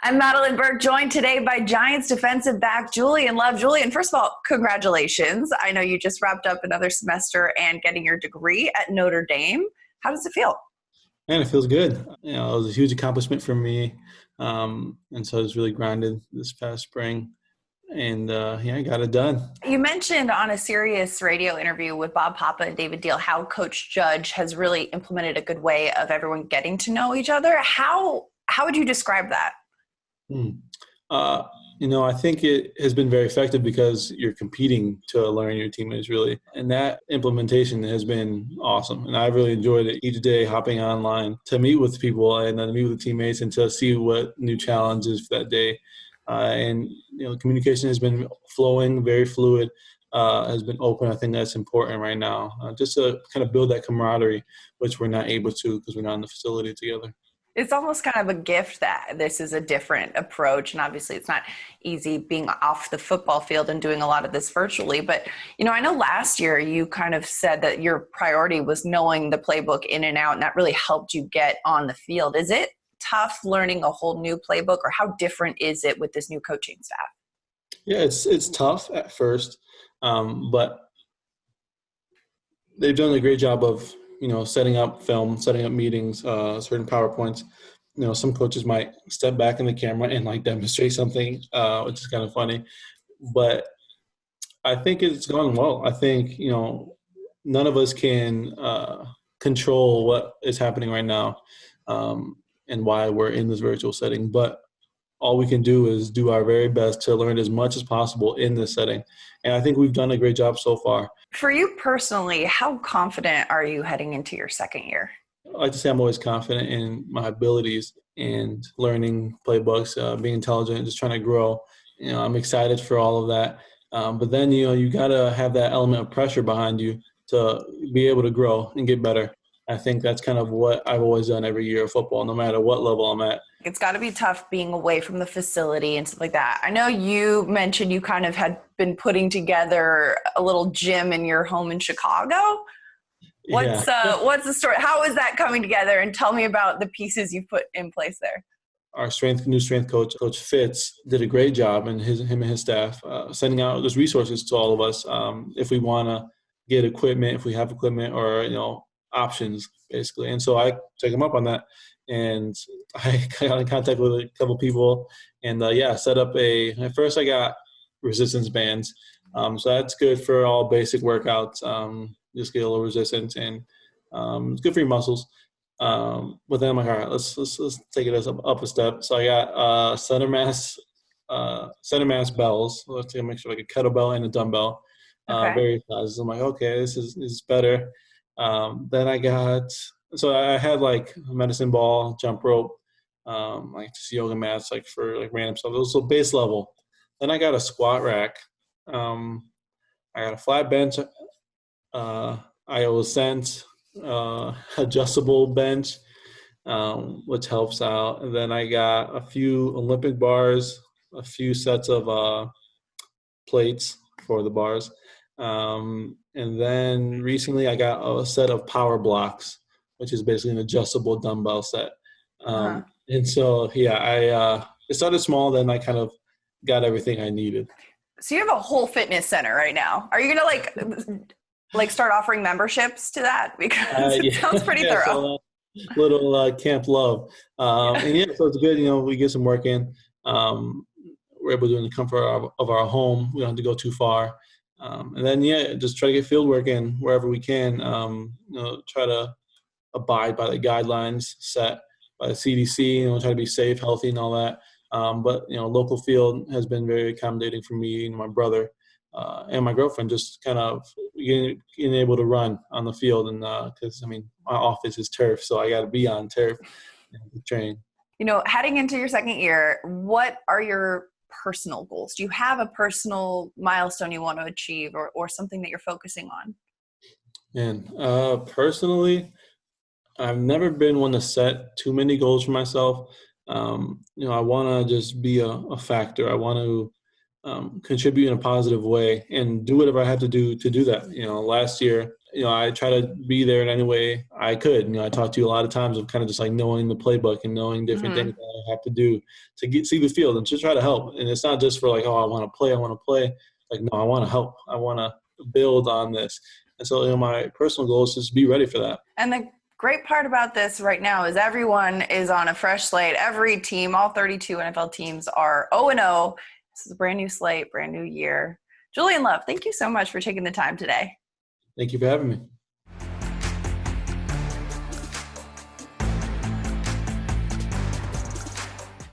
I'm Madelyn Burke, joined today by Giants defensive back Julian Love. Julian, first of all, congratulations. I know you just wrapped up another semester and getting your degree at Notre Dame. How does it feel? Man, it feels good. It was a huge accomplishment for me. And so I was really grinded this past spring. And I got it done. You mentioned on a Sirius radio interview with Bob Papa and David Deal how Coach Judge has really implemented a good way of everyone getting to know each other. How would you describe that? I think it has been very effective because you're competing to learn your teammates really. And that implementation has been awesome. And I've really enjoyed it each day, hopping online to meet with people and then meet with the teammates and to see what new challenges for that day. Communication has been flowing, very fluid, has been open. I think that's important right now, just to kind of build that camaraderie, which we're not able to because we're not in the facility together. It's almost kind of a gift that this is a different approach. And obviously it's not easy being off the football field and doing a lot of this virtually. But, I know last year you kind of said that your priority was knowing the playbook in and out, and that really helped you get on the field. Is it tough learning a whole new playbook, or how different is it with this new coaching staff? Yeah, it's tough at first, but they've done a great job of setting up film, setting up meetings, certain PowerPoints. Some coaches might step back in the camera and demonstrate something, which is kind of funny. But I think it's gone well. I think, none of us can control what is happening right now and why we're in this virtual setting. But all we can do is do our very best to learn as much as possible in this setting. And I think we've done a great job so far. For you personally, how confident are you heading into your second year? I like to say I'm always confident in my abilities and learning playbooks, being intelligent, just trying to grow. I'm excited for all of that. But then, you got to have that element of pressure behind you to be able to grow and get better. I think that's kind of what I've always done every year of football, no matter what level I'm at. It's got to be tough being away from the facility and stuff like that. I know you mentioned you kind of had been putting together a little gym in your home in Chicago. What's the story? How is that coming together? And tell me about the pieces you put in place there. Our new strength coach, Coach Fitz, did a great job, and him and his staff sending out those resources to all of us if we want to get equipment, if we have equipment, or options basically. And so I took him up on that, and I got in contact with a couple people, and set up at first I got resistance bands, so that's good for all basic workouts, just get a little resistance, and it's good for your muscles. But then I'm like, all right, let's take it up a step. So I got center mass bells. Let's take a mixture like a kettlebell and a dumbbell, various sizes. I'm like, okay, this is better. Then I had like a medicine ball, jump rope, just yoga mats, for random stuff. It was base level. Then I got a squat rack. I got a flat bench, Ascent, adjustable bench, which helps out. And then I got a few Olympic bars, a few sets of plates for the bars. And then recently I got a set of power blocks, which is basically an adjustable dumbbell set. And so, it started small, then I kind of got everything I needed. So you have a whole fitness center right now. Are you going to start offering memberships to that? Because it sounds pretty thorough. So little Camp Love. So it's good. We get some work in. We're able to do it in the comfort of our home. We don't have to go too far. And then, just try to get field work in wherever we can. Try to abide by the guidelines set by the CDC, try to be safe, healthy, and all that. But local field has been very accommodating for me and my brother and my girlfriend, just kind of getting able to run on the field. And because, my office is turf, so I got to be on turf and train. Heading into your second year, what are your personal goals? Do you have a personal milestone you want to achieve or something that you're focusing on? Man, personally, I've never been one to set too many goals for myself. I want to just be a factor. I want to contribute in a positive way and do whatever I have to do that. Last year I try to be there in any way I could. I talked to you a lot of times of kind of just like knowing the playbook and knowing different things that I have to do to see the field and to try to help. And it's not just for like, oh, I want to play. Like, no, I want to help. I want to build on this. And so, my personal goal is just be ready for that. And the great part about this right now is everyone is on a fresh slate. Every team, all 32 NFL teams are 0-0. This is a brand new slate, brand new year. Julian Love, thank you so much for taking the time today. Thank you for having me.